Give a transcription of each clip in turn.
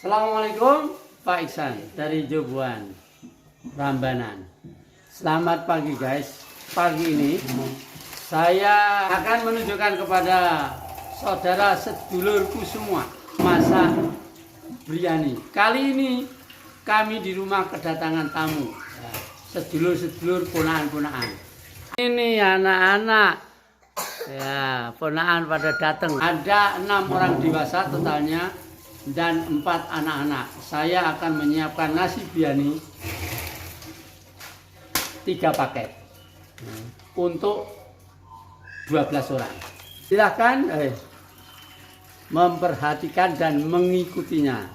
Assalamualaikum Pak Iksan dari Jobuan Rambanan. Selamat pagi guys. Pagi ini saya akan menunjukkan kepada saudara sedulurku semua masak biryani. Kali ini kami di rumah kedatangan tamu, sedulur-sedulur ponakan-ponakan. Ini anak-anak, ya ponakan pada datang. Ada 6 orang dewasa totalnya dan 4 anak-anak. Saya akan menyiapkan nasi biryani 3 paket untuk 12 orang. Silahkan memperhatikan dan mengikutinya.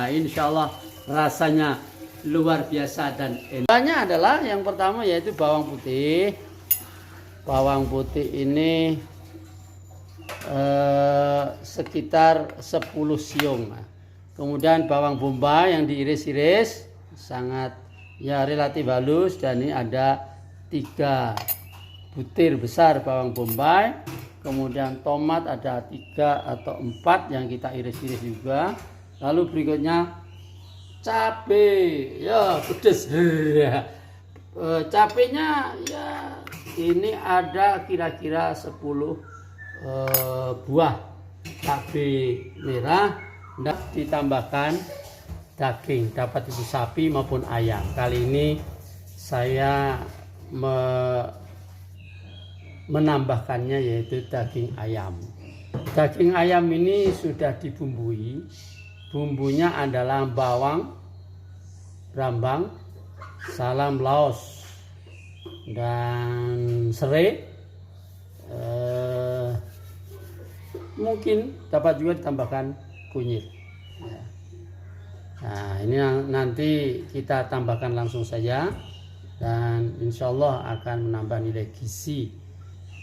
Insya Allah rasanya luar biasa dan enak. Bahannya adalah yang pertama yaitu bawang putih. Bawang putih ini sekitar 10 siung. Kemudian bawang bombay yang diiris-iris sangat ya relatif halus, dan ini ada 3 butir besar bawang bombay. Kemudian tomat ada 3 atau 4 yang kita iris-iris juga. Lalu berikutnya cabai, ya pedes. Cabenya ya ini ada kira-kira 10 buah cabai merah, dan ditambahkan daging, dapat itu sapi maupun ayam. Kali ini saya menambahkannya yaitu daging ayam. Daging ayam ini sudah dibumbui. Bumbunya adalah bawang, brambang, salam Laos, dan serai. Mungkin dapat juga ditambahkan kunyit. Nah, ini nanti kita tambahkan langsung saja, dan insya Allah akan menambah nilai gizi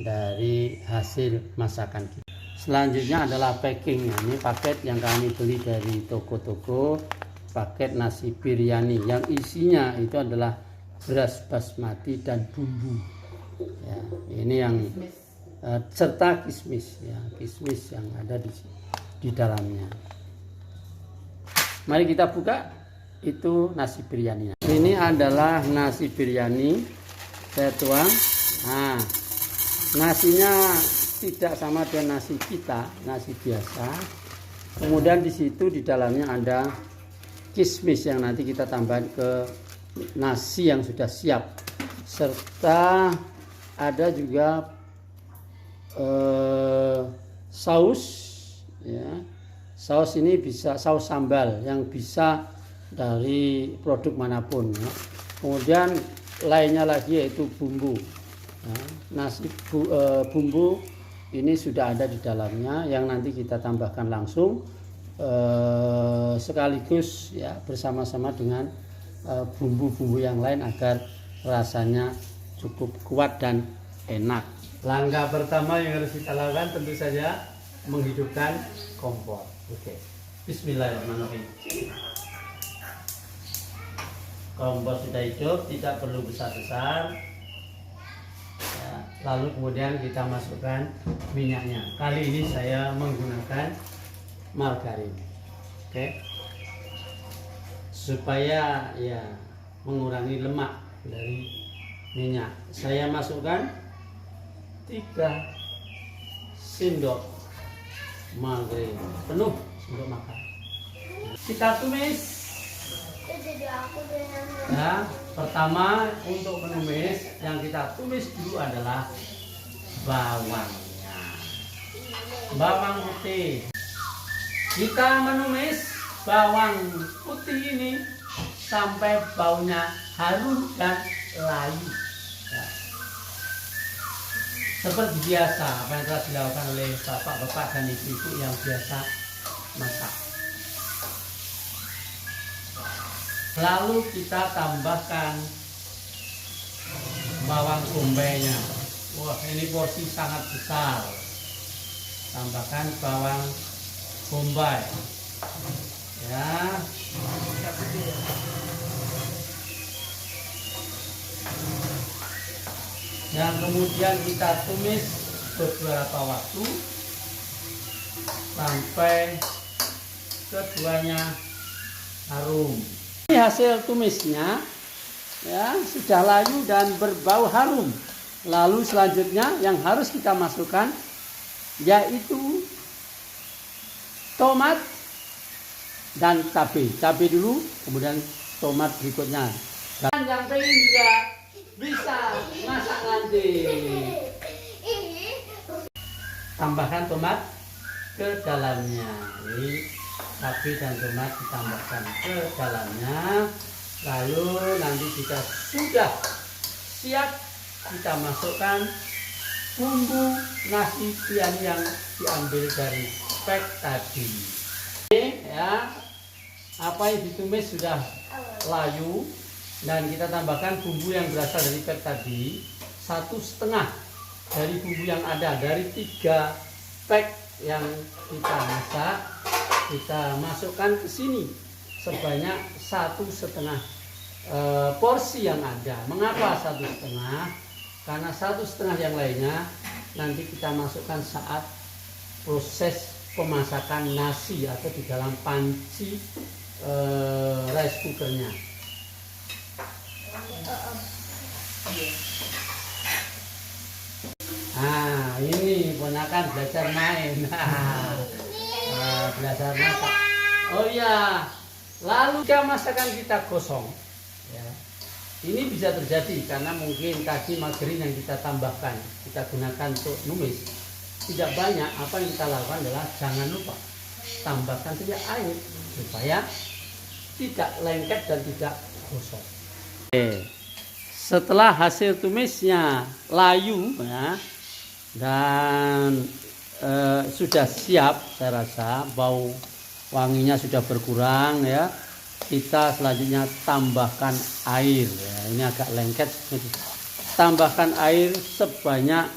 dari hasil masakan kita. Selanjutnya adalah packing. Ini paket yang kami beli dari toko-toko, paket nasi biryani yang isinya itu adalah beras basmati dan bumbu. Ya, ini yang serta kismis, ya, kismis yang ada di dalamnya. Mari kita buka itu nasi biryani. Ini adalah nasi biryani. Saya tuang. Nah, nasinya tidak sama dengan nasi kita, nasi biasa. Kemudian di situ di dalamnya ada kismis yang nanti kita tambahkan ke nasi yang sudah siap, serta ada juga saus, ya. Saus ini bisa saus sambal yang bisa dari produk manapun, ya. Kemudian lainnya lagi yaitu bumbu. Nah, bumbu ini sudah ada di dalamnya yang nanti kita tambahkan langsung sekaligus ya bersama-sama dengan bumbu-bumbu yang lain agar rasanya cukup kuat dan enak. Langkah pertama yang harus kita lakukan tentu saja menghidupkan kompor. Oke. Bismillahirrahmanirrahim. Kompor sudah hidup, tidak perlu besar-besar. Ya, lalu kemudian kita masukkan minyaknya. Kali ini saya menggunakan margarin. Oke. Supaya ya mengurangi lemak dari minyak. Saya masukkan 3 sendok margarin penuh untuk makan. Kita tumis. Nah, pertama untuk menumis yang kita tumis dulu adalah bawangnya, bawang putih. Kita menumis bawang putih ini sampai baunya harum dan layu. Ya. Seperti biasa apa yang telah dilakukan oleh bapak-bapak dan ibu-ibu yang biasa masak. Lalu kita tambahkan bawang bombaynya. Wah, ini porsi sangat besar. Tambahkan bawang bombay. Ya. Yang kemudian kita tumis beberapa waktu sampai keduanya harum. Ini hasil tumisnya, ya, sudah layu dan berbau harum. Lalu selanjutnya yang harus kita masukkan yaitu tomat dan cabai. Cabai dulu, kemudian tomat berikutnya. Dan yang pengen juga bisa masak nanti. Tambahkan tomat ke dalamnya. Ini cabai dan tomat ditambahkan ke dalamnya. Lalu nanti jika sudah siap, kita masukkan bumbu nasi biryani yang diambil dari pek tadi. Ini ya, apa yang ditumis sudah layu dan kita tambahkan bumbu yang berasal dari pek tadi 1/2 dari bumbu yang ada dari 3 pek yang kita masak. Kita masukkan ke sini sebanyak 1/2 porsi yang ada. Mengapa 1/2? Karena 1/2 yang lainnya nanti kita masukkan saat proses pemasakan nasi atau di dalam panci rice cookernya. Nah, ini ponakan belajar main. Belajar masak. Oh iya, lalu jika masakan kita gosong, ya, ini bisa terjadi karena mungkin tadi margarin yang kita tambahkan, kita gunakan untuk numis tidak banyak. Apa yang kita lakukan adalah jangan lupa tambahkan saja air supaya tidak lengket dan tidak gosong. Oke. Setelah hasil tumisnya layu, ya, dan sudah siap, saya rasa bau wanginya sudah berkurang, ya. Kita selanjutnya tambahkan air, ya. Ini agak lengket. Tambahkan air sebanyak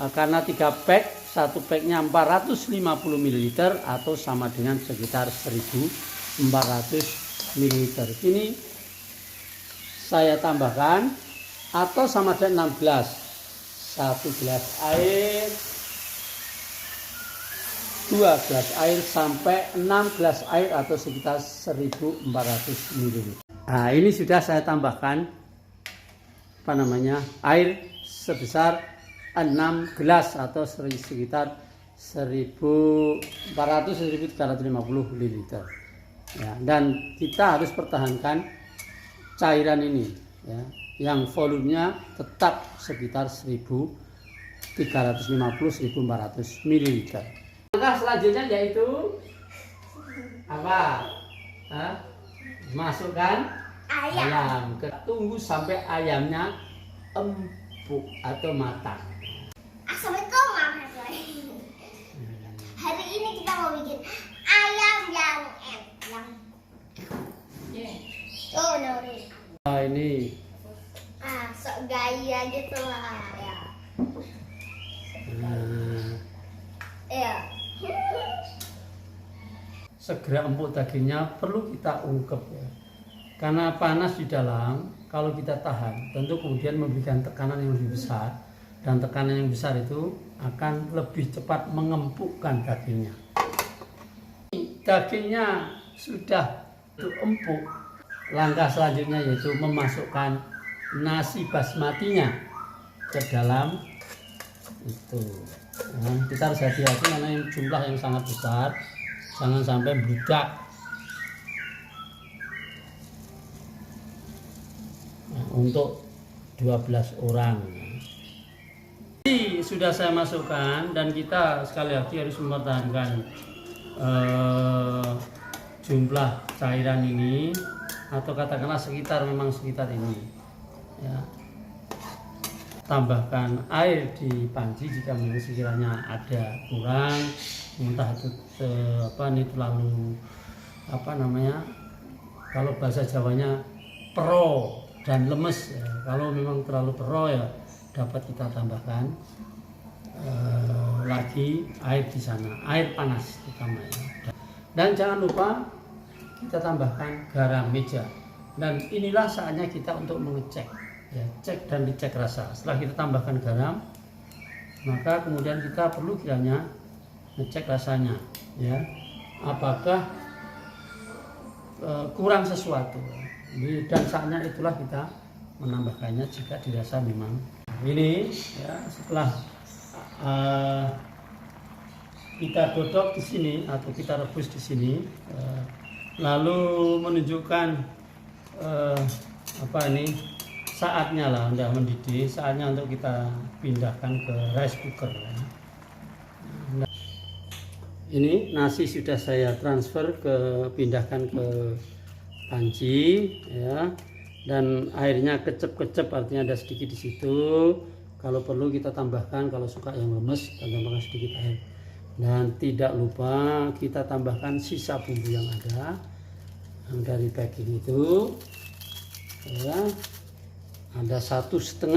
karena 3 pek, 1 peknya 450 ml atau sama dengan sekitar 1400 ml. Ini saya tambahkan atau sama dengan 6 gelas. 1 gelas air, 2 gelas air sampai 6 gelas air atau sekitar 1400 ml. Nah, ini sudah saya tambahkan air sebesar 6 gelas atau sekitar 1400-1350 ml. Ya, dan kita harus pertahankan cairan ini, ya, yang volumenya tetap sekitar 1350-1400 ml. Langkah selanjutnya yaitu apa? Masukkan ayam. Tunggu sampai ayamnya empuk atau matang. Assalamualaikum warahmatullahi wabarakatuh. Hari ini kita mau bikin ayam yang oh no. Ini sok gaya gitu lah ya. Ya. Segera empuk dagingnya perlu kita ungkep, ya. Karena panas di dalam, kalau kita tahan tentu kemudian memberikan tekanan yang lebih besar, dan tekanan yang besar itu akan lebih cepat mengempukkan dagingnya. Dagingnya sudah empuk. Langkah selanjutnya yaitu memasukkan nasi basmatinya ke dalam itu. Nah, kita harus hati-hati karena jumlah yang sangat besar, jangan sampai bludak. Nah, untuk 12 orang. Ini sudah saya masukkan dan kita sekali lagi harus mempertahankan jumlah cairan ini, atau katakanlah sekitar ini, ya. Tambahkan air di panci jika memang sekiranya ada kurang, entah itu terlalu kalau bahasa Jawanya pro dan lemes, ya. Kalau memang terlalu pro, ya dapat kita tambahkan lagi air di sana, air panas utamanya. Dan jangan lupa kita tambahkan garam meja. Dan inilah saatnya kita untuk mengecek, ya, cek dan dicek rasa. Setelah kita tambahkan garam, maka kemudian kita perlu kiranya ngecek rasanya, ya, apakah kurang sesuatu. Dan saatnya itulah kita menambahkannya jika dirasa memang. Ini ya, setelah kita godok di sini atau kita rebus di sini, lalu menunjukkan saatnya lah, udah mendidih, saatnya untuk kita pindahkan ke rice cooker. Ini nasi sudah saya transfer pindahkan ke panci ya, dan airnya kecep-kecep, artinya ada sedikit di situ. Kalau perlu kita tambahkan, kalau suka yang lemes kita tambahkan sedikit air. Dan tidak lupa kita tambahkan sisa bumbu yang ada dari packing itu ya, ada 1,5.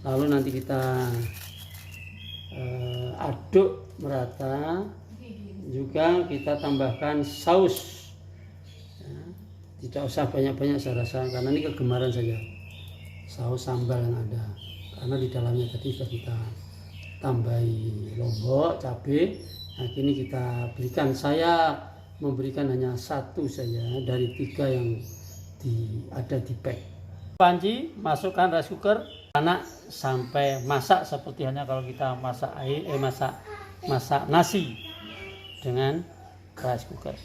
Lalu nanti kita aduk merata. Juga kita tambahkan saus ya, tidak usah banyak-banyak saya rasa, karena ini kegemaran saja, saus sambal yang ada, karena di dalamnya tadi sudah kita tambahi lombok, cabai. Nah ini kita berikan, saya memberikan hanya 1 saja dari 3 yang ada di pack. Panci, masukkan rice cooker, anak sampai masak seperti halnya kalau kita masak masak nasi dengan rice cooker.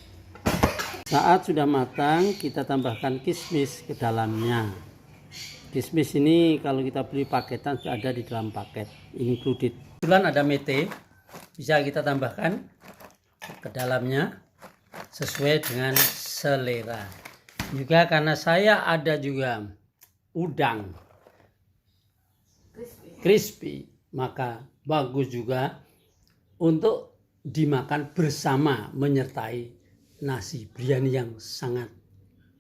Saat sudah matang, kita tambahkan kismis ke dalamnya. Kismis ini kalau kita beli paketan sudah ada di dalam paket, included. Kebetulan ada mete, bisa kita tambahkan ke dalamnya sesuai dengan selera. Juga karena saya ada juga udang crispy, maka bagus juga untuk dimakan bersama menyertai nasi biryani yang sangat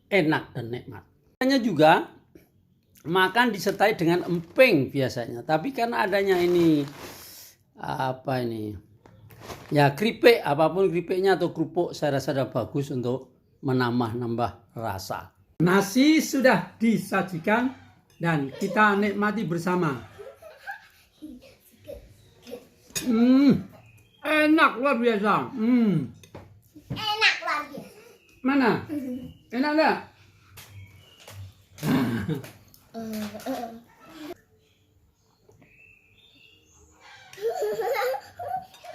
enak dan nikmat. Hanya juga makan disertai dengan emping biasanya, tapi karena adanya ini ya keripik, apapun keripiknya atau kerupuk, saya rasa sudah bagus untuk menambah rasa. Nasi sudah disajikan dan kita nikmati bersama. Enak luar biasa. Enak luar biasa. Mana? Enak enggak?